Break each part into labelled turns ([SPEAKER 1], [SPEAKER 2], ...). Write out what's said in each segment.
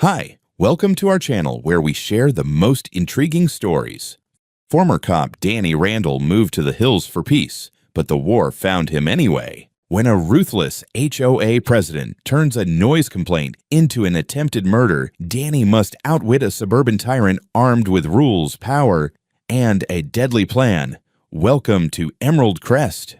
[SPEAKER 1] Hi, welcome to our channel where we share the most intriguing stories. Former cop Danny Randall moved to the hills for peace, but the war found him anyway. When a ruthless HOA president turns a noise complaint into an attempted murder, Danny must outwit a suburban tyrant armed with rules, power, and a deadly plan. Welcome to Emerald Crest.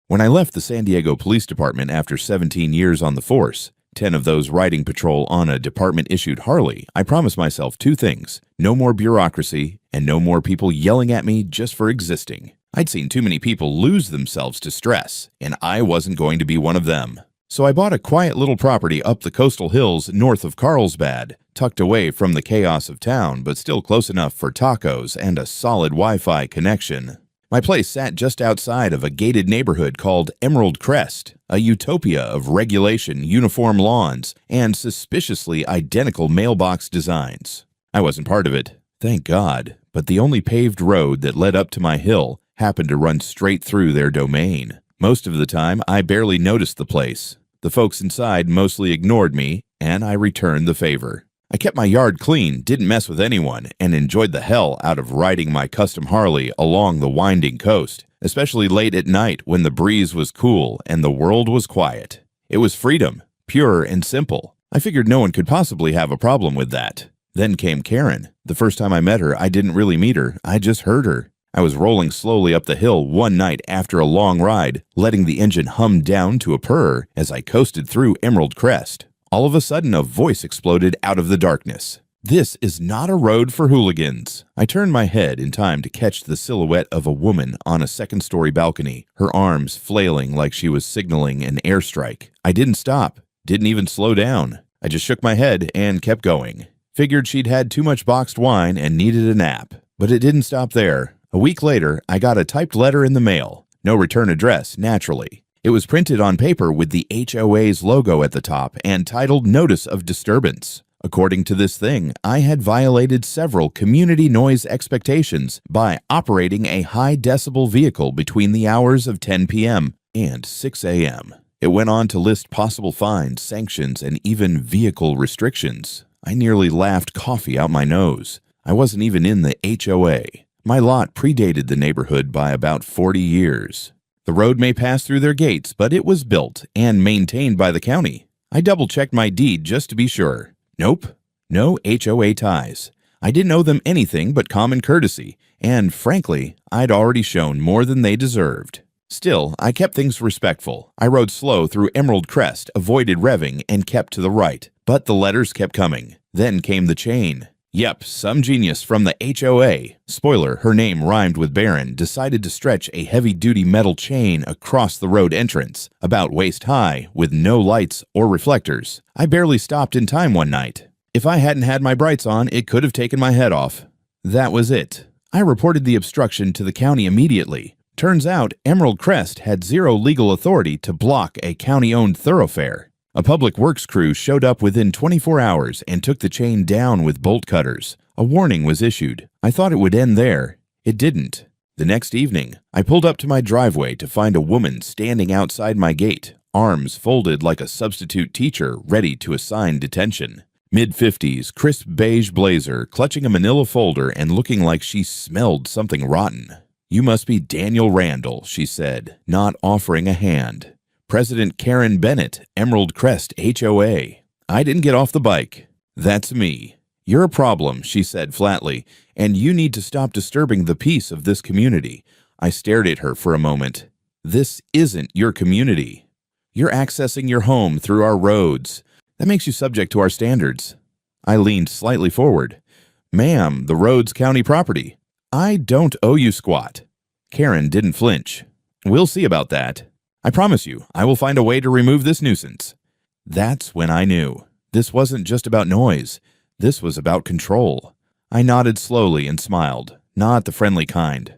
[SPEAKER 1] When I left the San Diego Police Department after 17 years on the force, 10 of those riding patrol on a department-issued Harley, I promised myself two things: no more bureaucracy and no more people yelling at me just for existing. I'd seen too many people lose themselves to stress, and I wasn't going to be one of them. So I bought a quiet little property up the coastal hills north of Carlsbad, tucked away from the chaos of town, but still close enough for tacos and a solid Wi-Fi connection. My place sat just outside of a gated neighborhood called Emerald Crest, a utopia of regulation, uniform lawns, and suspiciously identical mailbox designs. I wasn't part of it, thank God, but the only paved road that led up to my hill happened to run straight through their domain. Most of the time, I barely noticed the place. The folks inside mostly ignored me, and I returned the favor. I kept my yard clean, didn't mess with anyone, and enjoyed the hell out of riding my custom Harley along the winding coast, especially late at night when the breeze was cool and the world was quiet. It was freedom, pure and simple. I figured no one could possibly have a problem with that. Then came Karen. The first time I met her, I didn't really meet her, I just heard her. I was rolling slowly up the hill one night after a long ride, letting the engine hum down to a purr as I coasted through Emerald Crest. All of a sudden, a voice exploded out of the darkness. "This is not a road for hooligans." I turned my head in time to catch the silhouette of a woman on a second-story balcony, her arms flailing like she was signaling an airstrike. I didn't stop, didn't even slow down. I just shook my head and kept going. Figured she'd had too much boxed wine and needed a nap. But it didn't stop there. A week later, I got a typed letter in the mail. No return address, naturally. It was printed on paper with the HOA's logo at the top and titled Notice of Disturbance. According to this thing, I had violated several community noise expectations by operating a high-decibel vehicle between the hours of 10 p.m. and 6 a.m. It went on to list possible fines, sanctions, and even vehicle restrictions. I nearly laughed coffee out my nose. I wasn't even in the HOA. My lot predated the neighborhood by about 40 years. The road may pass through their gates, but it was built and maintained by the county. I double-checked my deed just to be sure. Nope, no HOA ties. I didn't owe them anything but common courtesy, and frankly, I'd already shown more than they deserved. Still, I kept things respectful. I rode slow through Emerald Crest, avoided revving, and kept to the right. But the letters kept coming. Then came the chain. Yep, some genius from the HOA, spoiler, her name rhymed with Baron, decided to stretch a heavy-duty metal chain across the road entrance, about waist-high, with no lights or reflectors. I barely stopped in time one night. If I hadn't had my brights on, it could have taken my head off. That was it. I reported the obstruction to the county immediately. Turns out, Emerald Crest had zero legal authority to block a county-owned thoroughfare. A public works crew showed up within 24 hours and took the chain down with bolt cutters. A warning was issued. I thought it would end there. It didn't. The next evening, I pulled up to my driveway to find a woman standing outside my gate, arms folded like a substitute teacher ready to assign detention. Mid-50s, crisp beige blazer, clutching a manila folder and looking like she smelled something rotten. "You must be Daniel Randall," she said, not offering a hand. "President Karen Bennett, Emerald Crest HOA. I didn't get off the bike." "That's me." "You're a problem," she said flatly, "and you need to stop disturbing the peace of this community." I stared at her for a moment. "This isn't your community. You're accessing your home through our roads. That makes you subject to our standards." I leaned slightly forward. "Ma'am, the road's county property. I don't owe you squat." Karen didn't flinch. "We'll see about that. I promise you, I will find a way to remove this nuisance." That's when I knew. This wasn't just about noise. This was about control. I nodded slowly and smiled, not the friendly kind.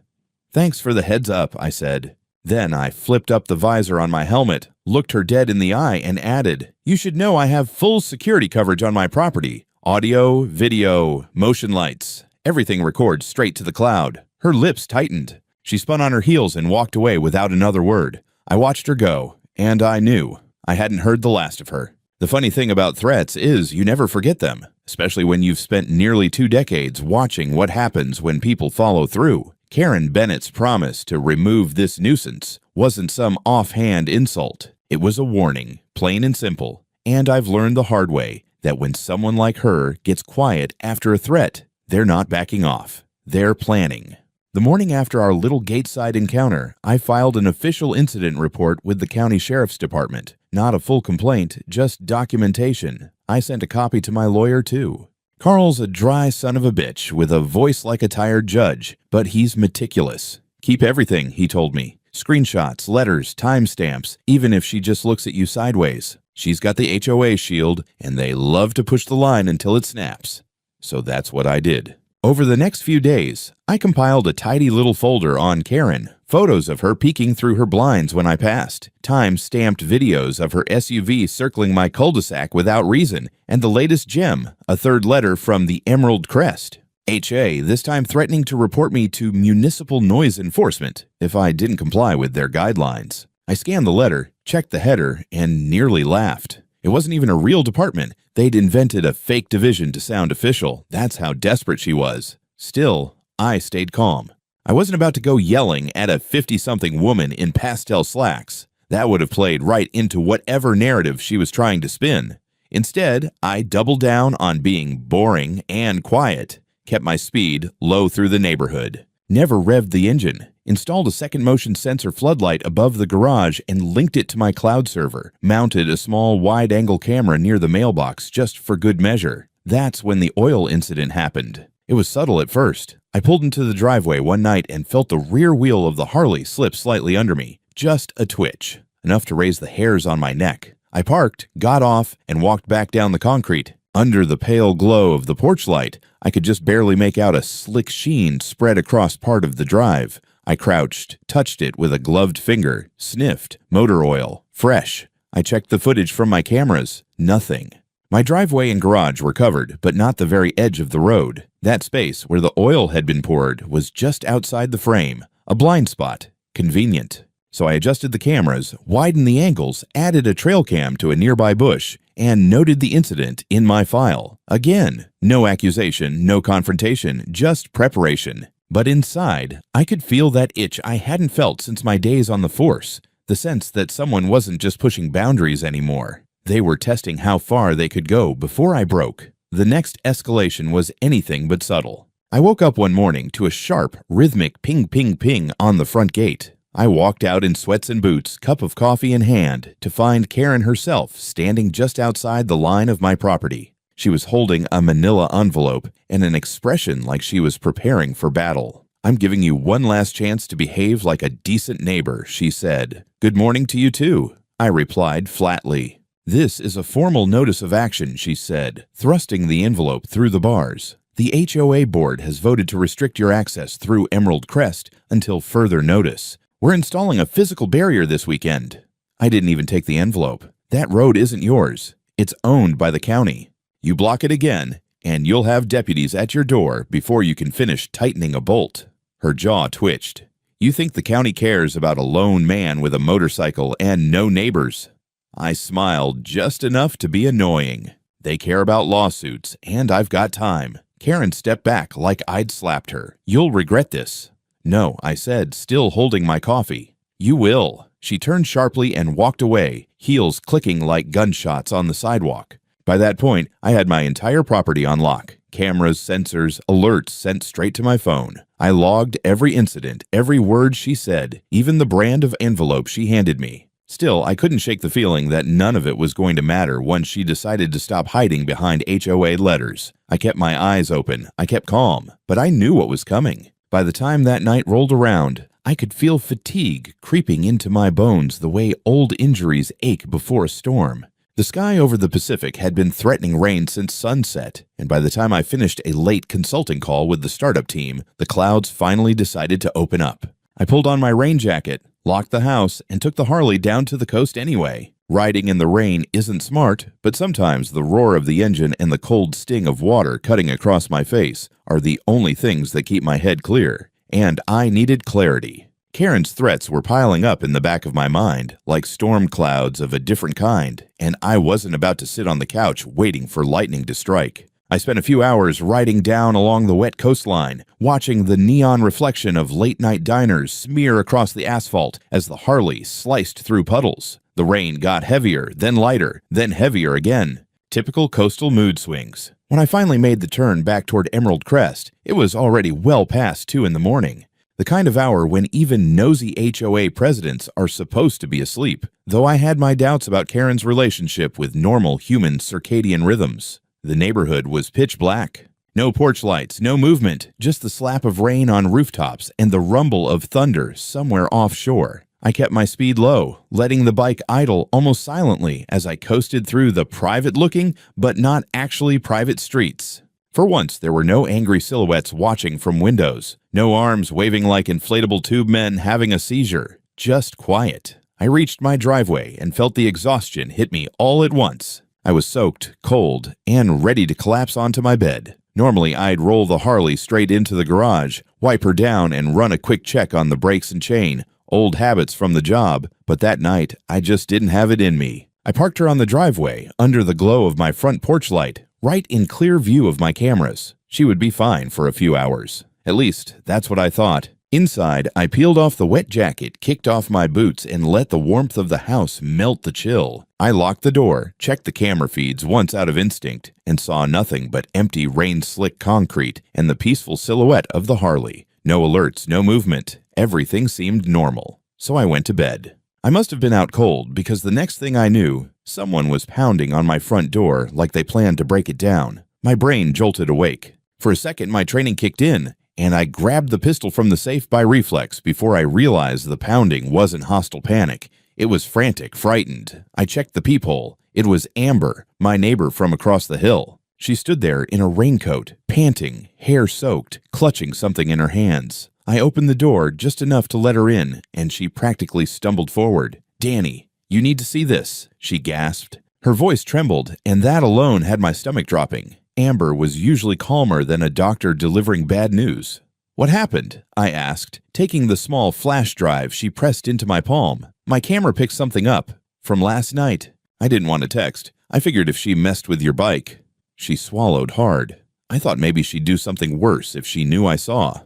[SPEAKER 1] "Thanks for the heads up," I said. Then I flipped up the visor on my helmet, looked her dead in the eye, and added, "You should know I have full security coverage on my property. Audio, video, motion lights. Everything records straight to the cloud." Her lips tightened. She spun on her heels and walked away without another word. I watched her go, and I knew I hadn't heard the last of her. The funny thing about threats is you never forget them, especially when you've spent nearly 2 decades watching what happens when people follow through. Karen Bennett's promise to remove this nuisance wasn't some offhand insult. It was a warning, plain and simple. And I've learned the hard way that when someone like her gets quiet after a threat, they're not backing off. They're planning. The morning after our little gateside encounter, I filed an official incident report with the county sheriff's department. Not a full complaint, just documentation. I sent a copy to my lawyer, too. Carl's a dry son of a bitch with a voice like a tired judge, but he's meticulous. Keep everything, he told me. Screenshots, letters, timestamps, even if she just looks at you sideways. She's got the HOA shield, and they love to push the line until it snaps. So that's what I did. Over the next few days, I compiled a tidy little folder on Karen, photos of her peeking through her blinds when I passed, time-stamped videos of her SUV circling my cul-de-sac without reason, and the latest gem, a third letter from the Emerald Crest. HA, this time threatening to report me to municipal noise enforcement if I didn't comply with their guidelines. I scanned the letter, checked the header, and nearly laughed. It wasn't even a real department. They'd invented a fake division to sound official. That's how desperate she was. Still, I stayed calm. I wasn't about to go yelling at a 50-something woman in pastel slacks. That would have played right into whatever narrative she was trying to spin. Instead, I doubled down on being boring and quiet, kept my speed low through the neighborhood, never revved the engine, installed a second motion sensor floodlight above the garage and linked it to my cloud server, mounted a small wide-angle camera near the mailbox just for good measure. That's when the oil incident happened. It was subtle at first. I pulled into the driveway one night and felt the rear wheel of the Harley slip slightly under me. Just a twitch, enough to raise the hairs on my neck. I parked, got off, and walked back down the concrete. Under the pale glow of the porch light, I could just barely make out a slick sheen spread across part of the drive. I crouched, touched it with a gloved finger, sniffed, motor oil, fresh. I checked the footage from my cameras, nothing. My driveway and garage were covered, but not the very edge of the road. That space where the oil had been poured was just outside the frame, a blind spot, convenient. So I adjusted the cameras, widened the angles, added a trail cam to a nearby bush, and noted the incident in my file. Again, no accusation, no confrontation, just preparation. But inside, I could feel that itch I hadn't felt since my days on the force, the sense that someone wasn't just pushing boundaries anymore. They were testing how far they could go before I broke. The next escalation was anything but subtle. I woke up one morning to a sharp, rhythmic ping, ping, ping on the front gate. I walked out in sweats and boots, cup of coffee in hand, to find Karen herself standing just outside the line of my property. She was holding a manila envelope and an expression like she was preparing for battle. "I'm giving you one last chance to behave like a decent neighbor," she said. "Good morning to you too," I replied flatly. "This is a formal notice of action," she said, thrusting the envelope through the bars. "The HOA board has voted to restrict your access through Emerald Crest until further notice. We're installing a physical barrier this weekend." I didn't even take the envelope. "That road isn't yours. It's owned by the county. You block it again, and you'll have deputies at your door before you can finish tightening a bolt." Her jaw twitched. "You think the county cares about a lone man with a motorcycle and no neighbors?" I smiled just enough to be annoying. "They care about lawsuits, and I've got time." Karen stepped back like I'd slapped her. "You'll regret this." "No," I said, still holding my coffee. "You will." She turned sharply and walked away, heels clicking like gunshots on the sidewalk. By that point, I had my entire property on lock. Cameras, sensors, alerts sent straight to my phone. I logged every incident, every word she said, even the brand of envelope she handed me. Still, I couldn't shake the feeling that none of it was going to matter once she decided to stop hiding behind HOA letters. I kept my eyes open. I kept calm, but I knew what was coming. By the time that night rolled around, I could feel fatigue creeping into my bones the way old injuries ache before a storm. The sky over the Pacific had been threatening rain since sunset, and by the time I finished a late consulting call with the startup team, the clouds finally decided to open up. I pulled on my rain jacket, locked the house, and took the Harley down to the coast anyway. Riding in the rain isn't smart, but sometimes the roar of the engine and the cold sting of water cutting across my face are the only things that keep my head clear. And I needed clarity. Karen's threats were piling up in the back of my mind, like storm clouds of a different kind, and I wasn't about to sit on the couch waiting for lightning to strike. I spent a few hours riding down along the wet coastline, watching the neon reflection of late-night diners smear across the asphalt as the Harley sliced through puddles. The rain got heavier, then lighter, then heavier again. Typical coastal mood swings. When I finally made the turn back toward Emerald Crest, it was already well past 2 in the morning. The kind of hour when even nosy HOA presidents are supposed to be asleep, though I had my doubts about Karen's relationship with normal human circadian rhythms. The neighborhood was pitch black. No porch lights, no movement, just the slap of rain on rooftops and the rumble of thunder somewhere offshore. I kept my speed low, letting the bike idle almost silently as I coasted through the private-looking but not actually private streets. For once, there were no angry silhouettes watching from windows, no arms waving like inflatable tube men having a seizure, just quiet. I reached my driveway and felt the exhaustion hit me all at once. I was soaked, cold, and ready to collapse onto my bed. Normally, I'd roll the Harley straight into the garage, wipe her down, and run a quick check on the brakes and chain, old habits from the job, but that night, I just didn't have it in me. I parked her on the driveway, under the glow of my front porch light, right in clear view of my cameras. She would be fine for a few hours. At least, that's what I thought. Inside, I peeled off the wet jacket, kicked off my boots, and let the warmth of the house melt the chill. I locked the door, checked the camera feeds once out of instinct, and saw nothing but empty rain-slick concrete and the peaceful silhouette of the Harley. No alerts, no movement. Everything seemed normal. So I went to bed. I must have been out cold because the next thing I knew, someone was pounding on my front door like they planned to break it down. My brain jolted awake. For a second, my training kicked in, and I grabbed the pistol from the safe by reflex before I realized the pounding wasn't hostile panic. It was frantic, frightened. I checked the peephole. It was Amber, my neighbor from across the hill. She stood there in a raincoat, panting, hair soaked, clutching something in her hands. I opened the door just enough to let her in, and she practically stumbled forward. "Danny, you need to see this," she gasped. Her voice trembled, and that alone had my stomach dropping. Amber was usually calmer than a doctor delivering bad news. "What happened?" I asked, taking the small flash drive she pressed into my palm. "My camera picked something up. From last night." I didn't want to text. I figured if she messed with your bike. She swallowed hard. I thought maybe she'd do something worse if she knew I saw.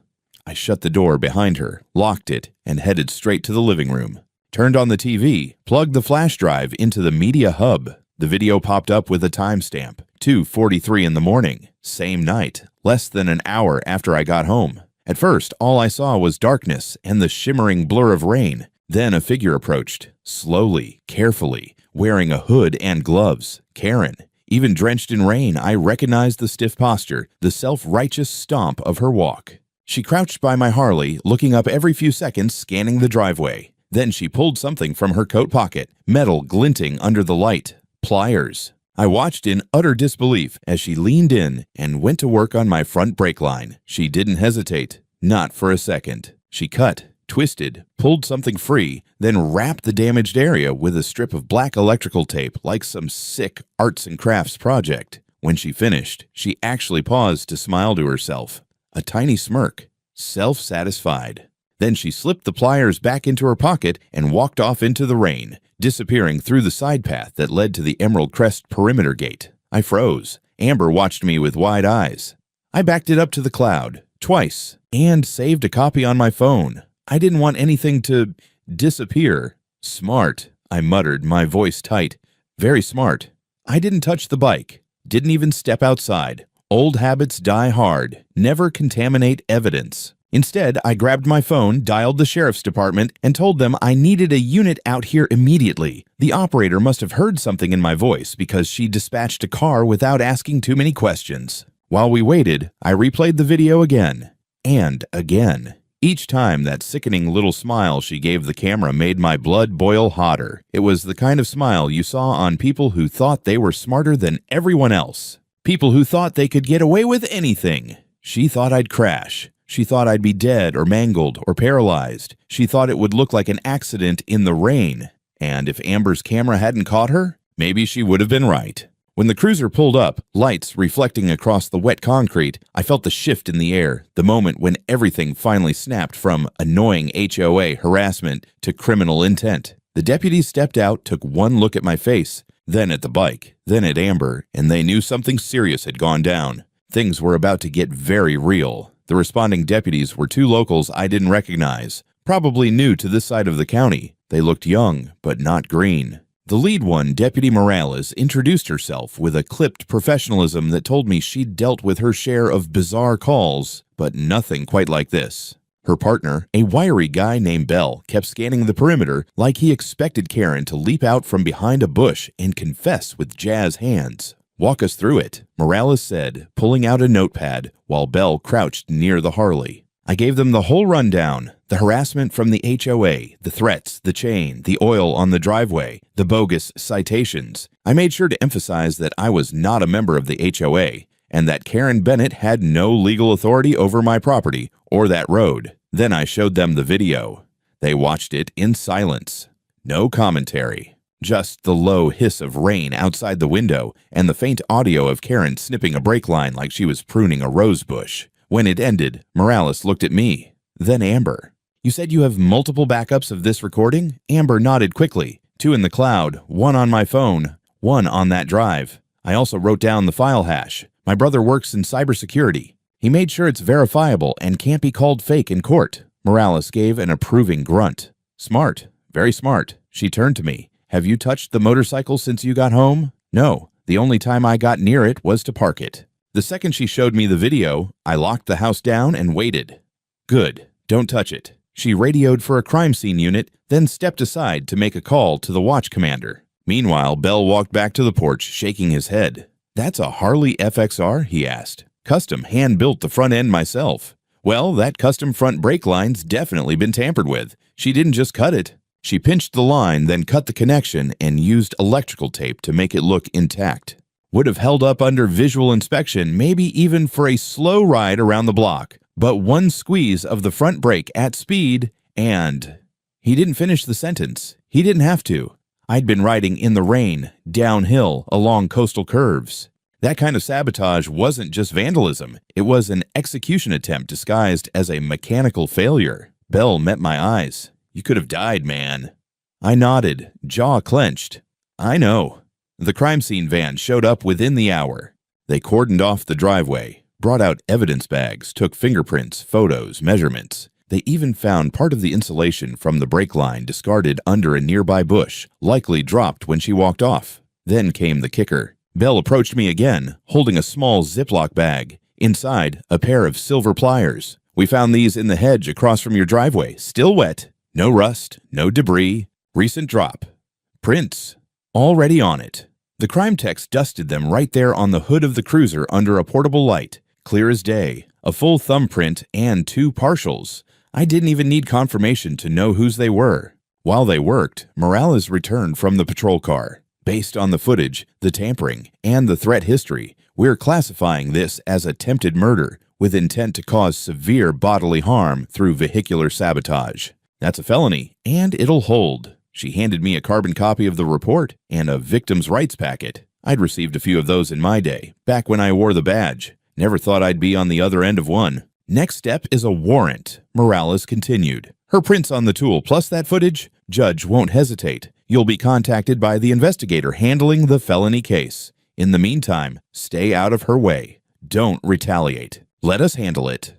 [SPEAKER 1] I shut the door behind her, locked it, and headed straight to the living room. Turned on the TV, plugged the flash drive into the media hub. The video popped up with a timestamp, 2:43 in the morning, same night, less than an hour after I got home. At first, all I saw was darkness and the shimmering blur of rain. Then a figure approached, slowly, carefully, wearing a hood and gloves. Karen. Even drenched in rain, I recognized the stiff posture, the self-righteous stomp of her walk. She crouched by my Harley, looking up every few seconds, scanning the driveway. Then she pulled something from her coat pocket, metal glinting under the light. Pliers. I watched in utter disbelief as she leaned in and went to work on my front brake line. She didn't hesitate. Not for a second. She cut, twisted, pulled something free, then wrapped the damaged area with a strip of black electrical tape like some sick arts and crafts project. When she finished, she actually paused to smile to herself. A tiny smirk. Self-satisfied. Then she slipped the pliers back into her pocket and walked off into the rain, disappearing through the side path that led to the Emerald Crest perimeter gate. I froze. Amber watched me with wide eyes. I backed it up to the cloud, twice, and saved a copy on my phone. I didn't want anything to disappear. Smart, I muttered, my voice tight. Very smart. I didn't touch the bike. Didn't even step outside. Old habits die hard. Never contaminate evidence. Instead, I grabbed my phone, dialed the sheriff's department, and told them I needed a unit out here immediately. The operator must have heard something in my voice because she dispatched a car without asking too many questions. While we waited, I replayed the video again. And again. Each time, that sickening little smile she gave the camera made my blood boil hotter. It was the kind of smile you saw on people who thought they were smarter than everyone else. People who thought they could get away with anything. She thought I'd crash. She thought I'd be dead or mangled or paralyzed. She thought it would look like an accident in the rain. And if Amber's camera hadn't caught her, maybe she would have been right. When the cruiser pulled up, lights reflecting across the wet concrete, I felt the shift in the air, the moment when everything finally snapped from annoying HOA harassment to criminal intent. The deputies stepped out, took one look at my face, then at the bike, then at Amber, and they knew something serious had gone down. Things were about to get very real. The responding deputies were two locals I didn't recognize, probably new to this side of the county. They looked young, but not green. The lead one, Deputy Morales, introduced herself with a clipped professionalism that told me she'd dealt with her share of bizarre calls, but nothing quite like this. Her partner, a wiry guy named Bell, kept scanning the perimeter like he expected Karen to leap out from behind a bush and confess with jazz hands. "Walk us through it," Morales said, pulling out a notepad while Bell crouched near the Harley. I gave them the whole rundown, the harassment from the HOA, the threats, the chain, the oil on the driveway, the bogus citations. I made sure to emphasize that I was not a member of the HOA and that Karen Bennett had no legal authority over my property or that road. Then I showed them the video. They watched it in silence. No commentary. Just the low hiss of rain outside the window and the faint audio of Karen snipping a brake line like she was pruning a rose bush. When it ended, Morales looked at me, then Amber. "You said you have multiple backups of this recording?" Amber nodded quickly. 2 in the cloud, 1 on my phone, 1 on that drive. I also wrote down the file hash. My brother works in cybersecurity. He made sure it's verifiable and can't be called fake in court. Morales gave an approving grunt. "Smart, very smart." She turned to me. "Have you touched the motorcycle since you got home?" "No, the only time I got near it was to park it." The second she showed me the video, I locked the house down and waited. "Good, don't touch it." She radioed for a crime scene unit, then stepped aside to make a call to the watch commander. Meanwhile, Bell walked back to the porch, shaking his head. "That's a Harley FXR?" he asked. "Custom, hand-built the front end myself." "Well, that custom front brake line's definitely been tampered with. She didn't just cut it. She pinched the line, then cut the connection and used electrical tape to make it look intact. Would have held up under visual inspection, maybe even for a slow ride around the block. But one squeeze of the front brake at speed and..." He didn't finish the sentence. He didn't have to. I'd been riding in the rain, downhill, along coastal curves. That kind of sabotage wasn't just vandalism. It was an execution attempt disguised as a mechanical failure. Bell met my eyes. "You could have died, man." I nodded, jaw clenched. "I know." The crime scene van showed up within the hour. They cordoned off the driveway, brought out evidence bags, took fingerprints, photos, measurements. They even found part of the insulation from the brake line discarded under a nearby bush, likely dropped when she walked off. Then came the kicker. Bell approached me again, holding a small Ziploc bag. Inside, a pair of silver pliers. "We found these in the hedge across from your driveway, still wet. No rust, no debris. Recent drop. Prints. Already on it." The crime techs dusted them right there on the hood of the cruiser under a portable light. Clear as day. A full thumbprint and 2 partials. I didn't even need confirmation to know whose they were. While they worked, Morales returned from the patrol car. "Based on the footage, the tampering, and the threat history, we're classifying this as attempted murder with intent to cause severe bodily harm through vehicular sabotage. That's a felony, and it'll hold." She handed me a carbon copy of the report and a victim's rights packet. I'd received a few of those in my day, back when I wore the badge. Never thought I'd be on the other end of one. "Next step is a warrant," Morales continued. "Her prints on the tool plus that footage? Judge won't hesitate. You'll be contacted by the investigator handling the felony case. In the meantime, stay out of her way. Don't retaliate. Let us handle it."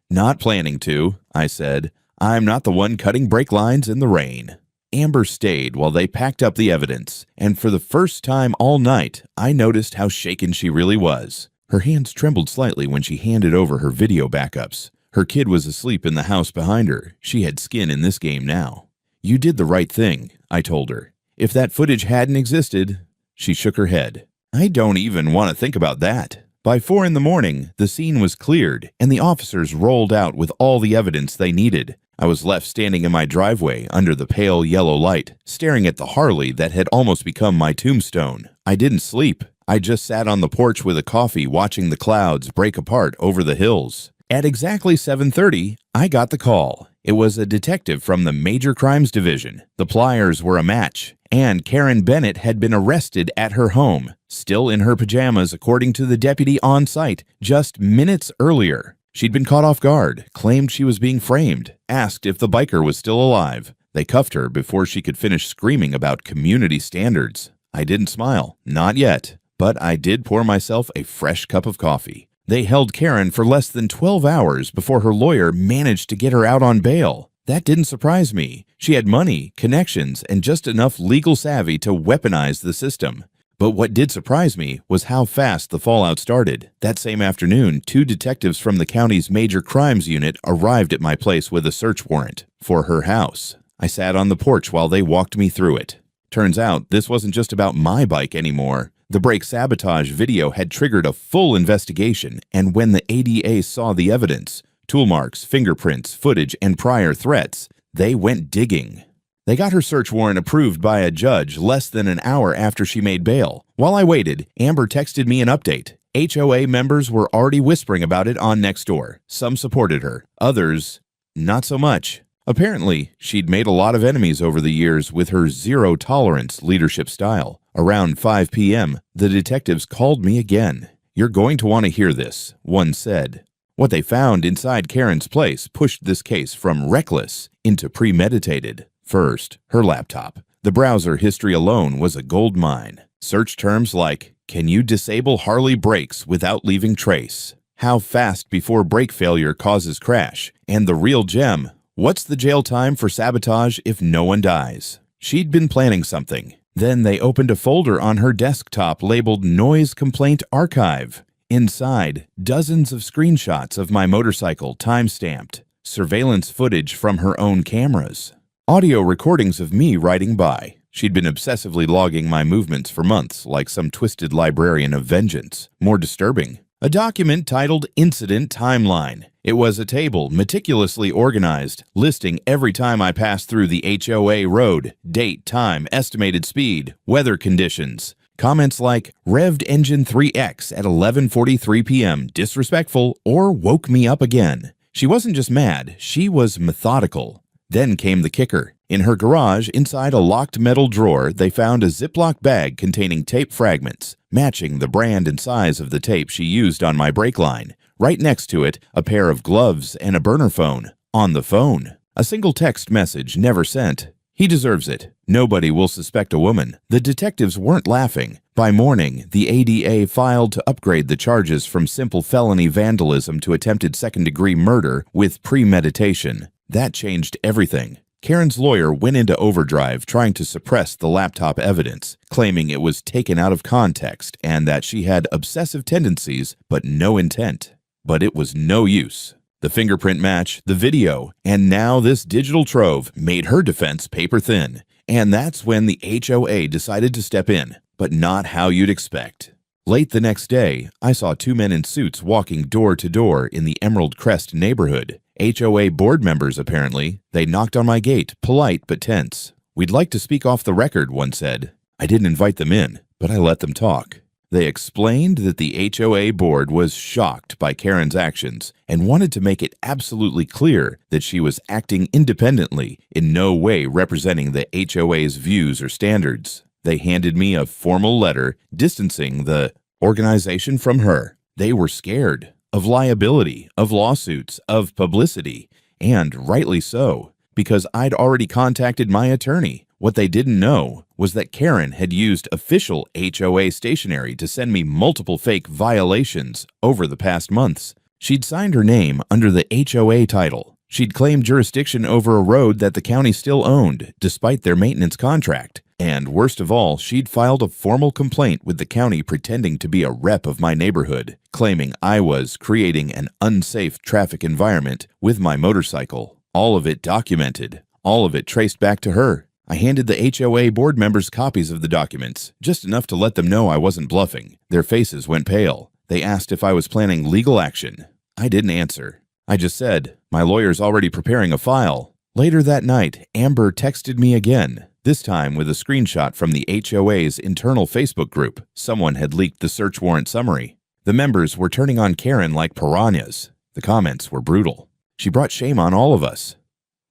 [SPEAKER 1] "Not planning to," I said. "I'm not the one cutting brake lines in the rain." Amber stayed while they packed up the evidence, and for the first time all night, I noticed how shaken she really was. Her hands trembled slightly when she handed over her video backups. Her kid was asleep in the house behind her. She had skin in this game now. "You did the right thing," I told her. "If that footage hadn't existed..." She shook her head. "I don't even want to think about that." By 4 in the morning, the scene was cleared, and the officers rolled out with all the evidence they needed. I was left standing in my driveway under the pale yellow light, staring at the Harley that had almost become my tombstone. I didn't sleep. I just sat on the porch with a coffee watching the clouds break apart over the hills. At exactly 7:30, I got the call. It was a detective from the Major Crimes Division. The pliers were a match, and Karen Bennett had been arrested at her home, still in her pajamas according to the deputy on site, just minutes earlier. She'd been caught off guard, claimed she was being framed, asked if the biker was still alive. They cuffed her before she could finish screaming about community standards. I didn't smile, not yet, but I did pour myself a fresh cup of coffee. They held Karen for less than 12 hours before her lawyer managed to get her out on bail. That didn't surprise me. She had money, connections, and just enough legal savvy to weaponize the system. But what did surprise me was how fast the fallout started. That same afternoon, 2 detectives from the county's Major Crimes Unit arrived at my place with a search warrant for her house. I sat on the porch while they walked me through it. Turns out this wasn't just about my bike anymore. The brake sabotage video had triggered a full investigation, and when the ADA saw the evidence, tool marks, fingerprints, footage, and prior threats, they went digging. They got her search warrant approved by a judge less than an hour after she made bail. While I waited, Amber texted me an update. HOA members were already whispering about it on Nextdoor. Some supported her, others, not so much. Apparently, she'd made a lot of enemies over the years with her zero-tolerance leadership style. Around 5 p.m., the detectives called me again. "You're going to want to hear this," one said. What they found inside Karen's place pushed this case from reckless into premeditated. First, her laptop. The browser history alone was a gold mine. Search terms like, "Can you disable Harley brakes without leaving trace?" "How fast before brake failure causes crash?" And the real gem, "What's the jail time for sabotage if no one dies?" She'd been planning something. Then they opened a folder on her desktop labeled Noise Complaint Archive. Inside, dozens of screenshots of my motorcycle time-stamped, surveillance footage from her own cameras, audio recordings of me riding by. She'd been obsessively logging my movements for months, like some twisted librarian of vengeance. More disturbing, a document titled Incident Timeline. It was a table meticulously organized, listing every time I passed through the HOA road, date, time, estimated speed, weather conditions. Comments like, "Revved engine 3X at 11:43 p.m., disrespectful," or "woke me up again." She wasn't just mad, she was methodical. Then came the kicker. In her garage, inside a locked metal drawer, they found a Ziploc bag containing tape fragments, matching the brand and size of the tape she used on my brake line. Right next to it, a pair of gloves and a burner phone. On the phone, a single text message never sent. "He deserves it. Nobody will suspect a woman." The detectives weren't laughing. By morning, the ADA filed to upgrade the charges from simple felony vandalism to attempted second-degree murder with premeditation. That changed everything. Karen's lawyer went into overdrive trying to suppress the laptop evidence, claiming it was taken out of context and that she had obsessive tendencies but no intent. But it was no use. The fingerprint match, the video, and now this digital trove made her defense paper thin. And that's when the HOA decided to step in, but not how you'd expect. Late the next day, I saw 2 men in suits walking door to door in the Emerald Crest neighborhood. HOA board members, apparently. They knocked on my gate, polite but tense. "We'd like to speak off the record," one said. I didn't invite them in, but I let them talk. They explained that the HOA board was shocked by Karen's actions and wanted to make it absolutely clear that she was acting independently, in no way representing the HOA's views or standards. They handed me a formal letter distancing the organization from her. They were scared of liability, of lawsuits, of publicity, and rightly so, because I'd already contacted my attorney. What they didn't know was that Karen had used official HOA stationery to send me multiple fake violations over the past months. She'd signed her name under the HOA title. She'd claimed jurisdiction over a road that the county still owned, despite their maintenance contract. And worst of all, she'd filed a formal complaint with the county pretending to be a rep of my neighborhood, claiming I was creating an unsafe traffic environment with my motorcycle. All of it documented, all of it traced back to her. I handed the HOA board members copies of the documents, just enough to let them know I wasn't bluffing. Their faces went pale. They asked if I was planning legal action. I didn't answer. I just said, "My lawyer's already preparing a file." Later that night, Amber texted me again, this time with a screenshot from the HOA's internal Facebook group. Someone had leaked the search warrant summary. The members were turning on Karen like piranhas. The comments were brutal. "She brought shame on all of us."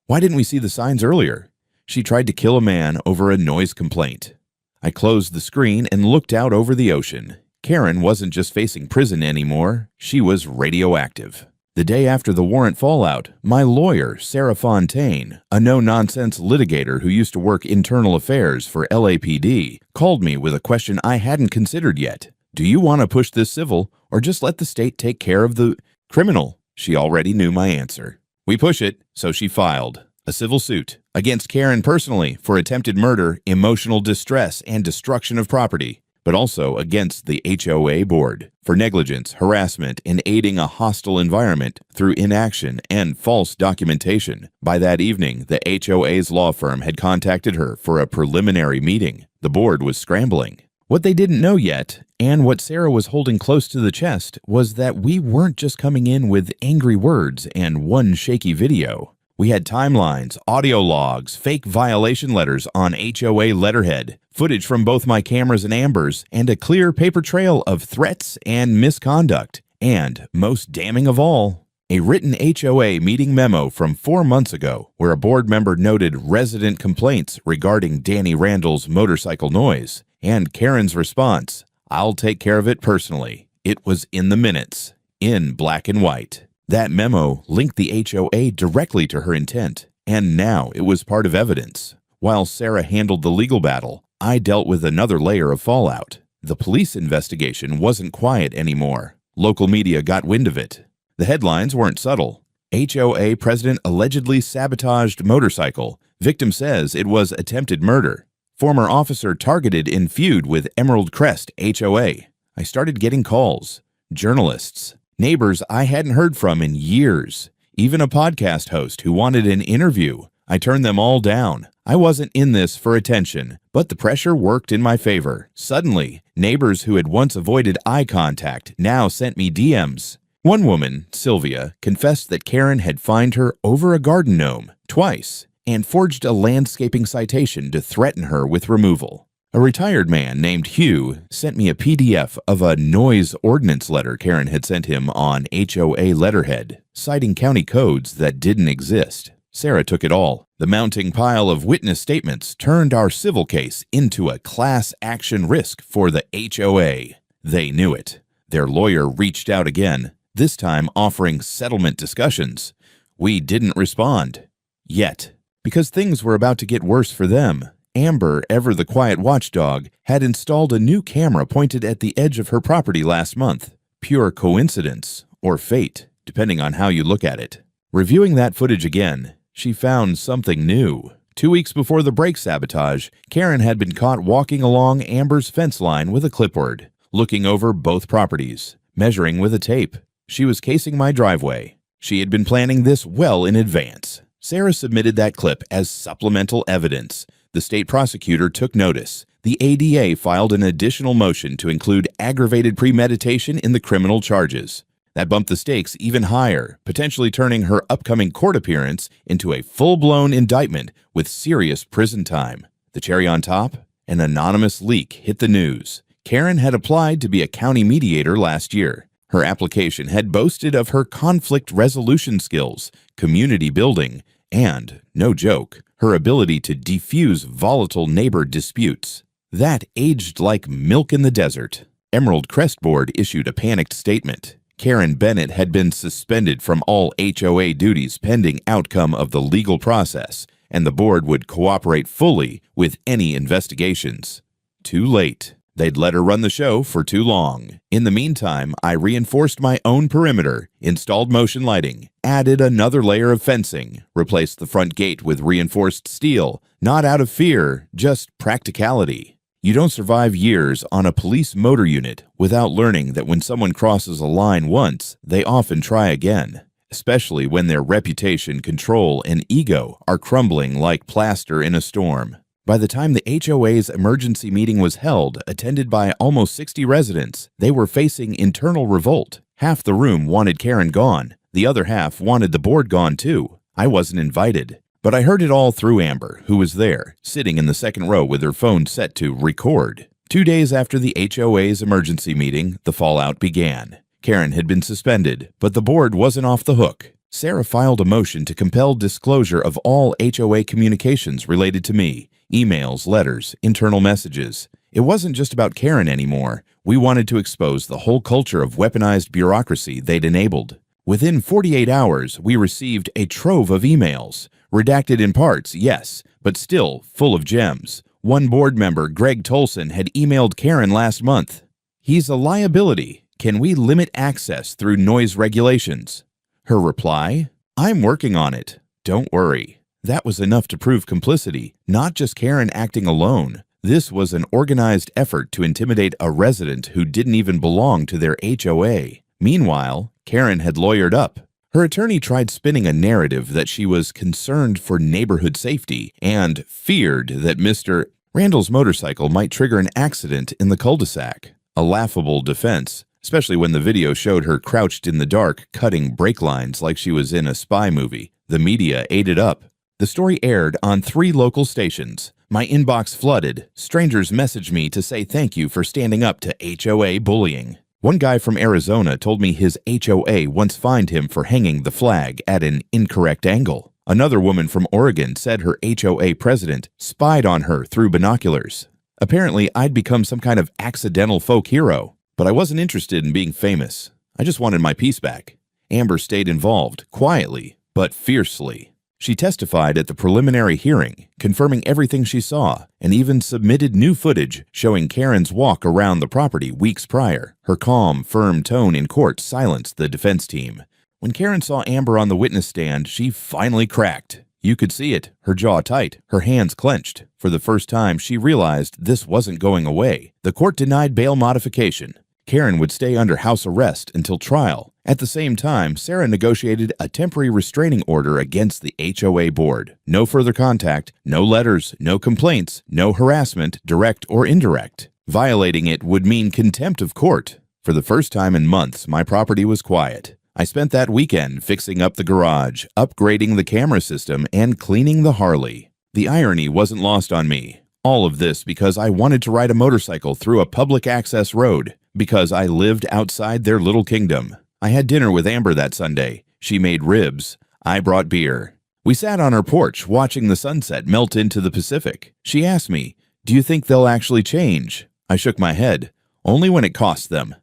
[SPEAKER 1] Why didn't we see the signs earlier? She tried to kill a man over a noise complaint. I closed the screen and looked out over the ocean. Karen wasn't just facing prison anymore, she was radioactive. The day after the warrant fallout, my lawyer, Sarah Fontaine, a no-nonsense litigator who used to work internal affairs for LAPD, called me with a question I hadn't considered yet. Do you want to push this civil, or just let the state take care of the criminal? She already knew my answer. We push it, so she filed a civil suit against Karen personally for attempted murder, emotional distress, and destruction of property, but also against the HOA board for negligence, harassment, and aiding a hostile environment through inaction and false documentation. By that evening, the HOA's law firm had contacted her for a preliminary meeting. The board was scrambling. What they didn't know yet, and what Sarah was holding close to the chest, was that we weren't just coming in with angry words and one shaky video. We had timelines, audio logs, fake violation letters on HOA letterhead, footage from both my cameras and Amber's, and a clear paper trail of threats and misconduct. And, most damning of all, a written HOA meeting memo from 4 months ago where a board member noted resident complaints regarding Danny Randall's motorcycle noise, and Karen's response, "I'll take care of it personally." It was in the minutes, in black and white. That memo linked the HOA directly to her intent, and now it was part of evidence. While Sarah handled the legal battle, I dealt with another layer of fallout. The police investigation wasn't quiet anymore. Local media got wind of it. The headlines weren't subtle. HOA president allegedly sabotaged motorcycle. Victim says it was attempted murder. Former officer targeted in feud with Emerald Crest HOA. I started getting calls. Journalists. Neighbors I hadn't heard from in years. Even a podcast host who wanted an interview. I turned them all down. I wasn't in this for attention, but the pressure worked in my favor. Suddenly, neighbors who had once avoided eye contact now sent me DMs. One woman, Sylvia, confessed that Karen had fined her over a garden gnome twice and forged a landscaping citation to threaten her with removal. A retired man named Hugh sent me a PDF of a noise ordinance letter Karen had sent him on HOA letterhead, citing county codes that didn't exist. Sarah took it all. The mounting pile of witness statements turned our civil case into a class action risk for the HOA. They knew it. Their lawyer reached out again, this time offering settlement discussions. We didn't respond. Yet. Because things were about to get worse for them. Amber, ever the quiet watchdog, had installed a new camera pointed at the edge of her property last month. Pure coincidence, or fate, depending on how you look at it. Reviewing that footage again, she found something new. 2 weeks before the brake sabotage, Karen had been caught walking along Amber's fence line with a clipboard, looking over both properties, measuring with a tape. She was casing my driveway. She had been planning this well in advance. Sarah submitted that clip as supplemental evidence. The state prosecutor took notice. The ADA filed an additional motion to include aggravated premeditation in the criminal charges. That bumped the stakes even higher, potentially turning her upcoming court appearance into a full-blown indictment with serious prison time. The cherry on top? An anonymous leak hit the news. Karen had applied to be a county mediator last year. Her application had boasted of her conflict resolution skills, community building, and, no joke, her ability to defuse volatile neighbor disputes. That aged like milk in the desert. Emerald Crest Board issued a panicked statement. Karen Bennett had been suspended from all HOA duties pending outcome of the legal process, and the board would cooperate fully with any investigations. Too late. They'd let her run the show for too long. In the meantime, I reinforced my own perimeter, installed motion lighting, added another layer of fencing, replaced the front gate with reinforced steel, not out of fear, just practicality. You don't survive years on a police motor unit without learning that when someone crosses a line once, they often try again, especially when their reputation, control, and ego are crumbling like plaster in a storm. By the time the HOA's emergency meeting was held, attended by almost 60 residents, they were facing internal revolt. Half the room wanted Karen gone. The other half wanted the board gone too. I wasn't invited. But I heard it all through Amber, who was there, sitting in the second row with her phone set to record. 2 days after the HOA's emergency meeting, the fallout began. Karen had been suspended, but the board wasn't off the hook. Sarah filed a motion to compel disclosure of all HOA communications related to me, emails, letters, internal messages. It wasn't just about Karen anymore. We wanted to expose the whole culture of weaponized bureaucracy they'd enabled. Within 48 hours, we received a trove of emails. Redacted in parts, yes, but still full of gems. One board member, Greg Tolson, had emailed Karen last month. "He's a liability. Can we limit access through noise regulations?" Her reply, "I'm working on it. Don't worry." That was enough to prove complicity, not just Karen acting alone. This was an organized effort to intimidate a resident who didn't even belong to their HOA. Meanwhile, Karen had lawyered up. Her attorney tried spinning a narrative that she was concerned for neighborhood safety and feared that Mr. Randall's motorcycle might trigger an accident in the cul-de-sac. A laughable defense, especially when the video showed her crouched in the dark, cutting brake lines like she was in a spy movie. The media ate it up. The story aired on 3 local stations. My inbox flooded. Strangers messaged me to say thank you for standing up to HOA bullying. One guy from Arizona told me his HOA once fined him for hanging the flag at an incorrect angle. Another woman from Oregon said her HOA president spied on her through binoculars. Apparently, I'd become some kind of accidental folk hero, but I wasn't interested in being famous. I just wanted my peace back. Amber stayed involved, quietly, but fiercely. She testified at the preliminary hearing, confirming everything she saw, and even submitted new footage showing Karen's walk around the property weeks prior. Her calm, firm tone in court silenced the defense team. When Karen saw Amber on the witness stand, she finally cracked. You could see it, her jaw tight, her hands clenched. For the first time, she realized this wasn't going away. The court denied bail modification. Karen would stay under house arrest until trial. At the same time, Sarah negotiated a temporary restraining order against the HOA board. No further contact, no letters, no complaints, no harassment, direct or indirect. Violating it would mean contempt of court. For the first time in months, my property was quiet. I spent that weekend fixing up the garage, upgrading the camera system, and cleaning the Harley. The irony wasn't lost on me. All of this because I wanted to ride a motorcycle through a public access road, because I lived outside their little kingdom. I had dinner with Amber that Sunday. She made ribs. I brought beer. We sat on her porch watching the sunset melt into the Pacific. She asked me, "Do you think they'll actually change?" I shook my head. Only when it costs them.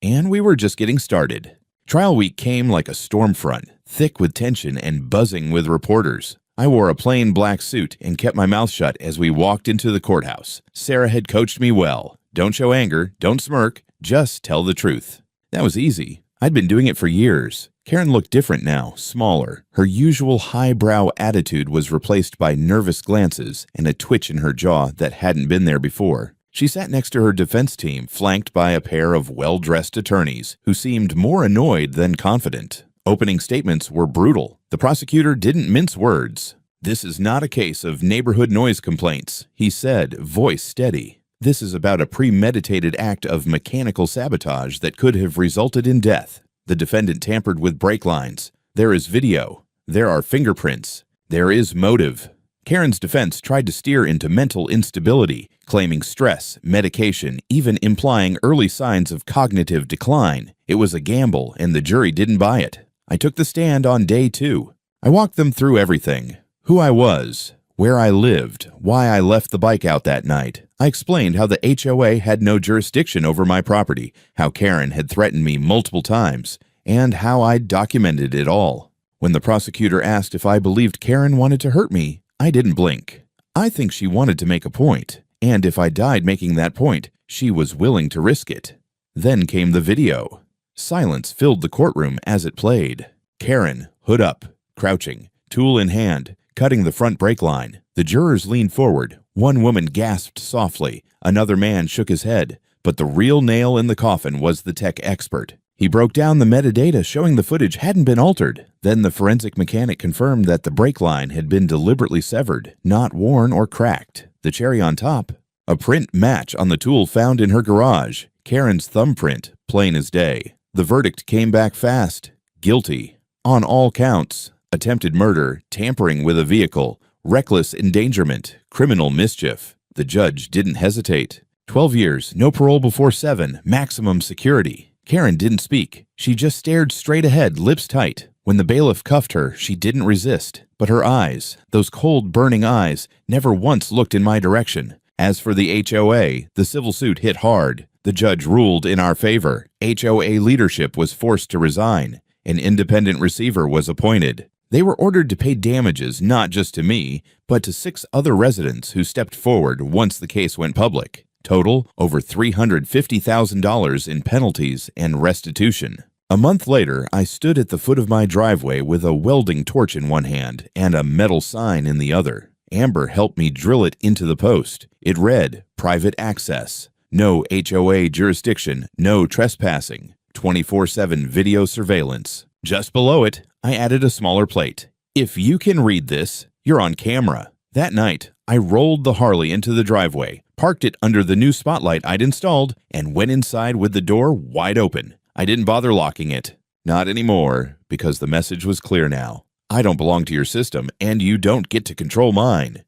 [SPEAKER 1] And we were just getting started. Trial week came like a storm front, thick with tension and buzzing with reporters. I wore a plain black suit and kept my mouth shut as we walked into the courthouse. Sarah had coached me well. Don't show anger, don't smirk, just tell the truth. That was easy. I'd been doing it for years. Karen looked different now, smaller. Her usual highbrow attitude was replaced by nervous glances and a twitch in her jaw that hadn't been there before. She sat next to her defense team, flanked by a pair of well-dressed attorneys who seemed more annoyed than confident. Opening statements were brutal. The prosecutor didn't mince words. "This is not a case of neighborhood noise complaints," he said, voice steady. "This is about a premeditated act of mechanical sabotage that could have resulted in death. The defendant tampered with brake lines. There is video. There are fingerprints. There is motive." Karen's defense tried to steer into mental instability, claiming stress, medication, even implying early signs of cognitive decline. It was a gamble, and the jury didn't buy it. I took the stand on day 2. I walked them through everything. Who I was, where I lived, why I left the bike out that night. I explained how the HOA had no jurisdiction over my property, how Karen had threatened me multiple times, and how I'd documented it all. When the prosecutor asked if I believed Karen wanted to hurt me, I didn't blink. I think she wanted to make a point, and if I died making that point, she was willing to risk it. Then came the video. Silence filled the courtroom as it played. Karen, hood up, crouching, tool in hand, cutting the front brake line. The jurors leaned forward. One woman gasped softly. Another man shook his head. But the real nail in the coffin was the tech expert. He broke down the metadata showing the footage hadn't been altered. Then the forensic mechanic confirmed that the brake line had been deliberately severed, not worn or cracked. The cherry on top, a print match on the tool found in her garage. Karen's thumbprint, plain as day. The verdict came back fast. Guilty. On all counts. Attempted murder, tampering with a vehicle, reckless endangerment, criminal mischief. The judge didn't hesitate. 12 years, no parole before 7, maximum security. Karen didn't speak. She just stared straight ahead, lips tight. When the bailiff cuffed her, she didn't resist, but her eyes, those cold, burning eyes, never once looked in my direction. As for the HOA, the civil suit hit hard. The judge ruled in our favor. HOA leadership was forced to resign. An independent receiver was appointed. They were ordered to pay damages not just to me, but to 6 other residents who stepped forward once the case went public. Total, over $350,000 in penalties and restitution. A month later, I stood at the foot of my driveway with a welding torch in one hand and a metal sign in the other. Amber helped me drill it into the post. It read, "Private access. No HOA jurisdiction. No trespassing. 24/7 video surveillance." Just below it, I added a smaller plate. "If you can read this, you're on camera." That night, I rolled the Harley into the driveway, parked it under the new spotlight I'd installed, and went inside with the door wide open. I didn't bother locking it. Not anymore, because the message was clear now. I don't belong to your system, and you don't get to control mine.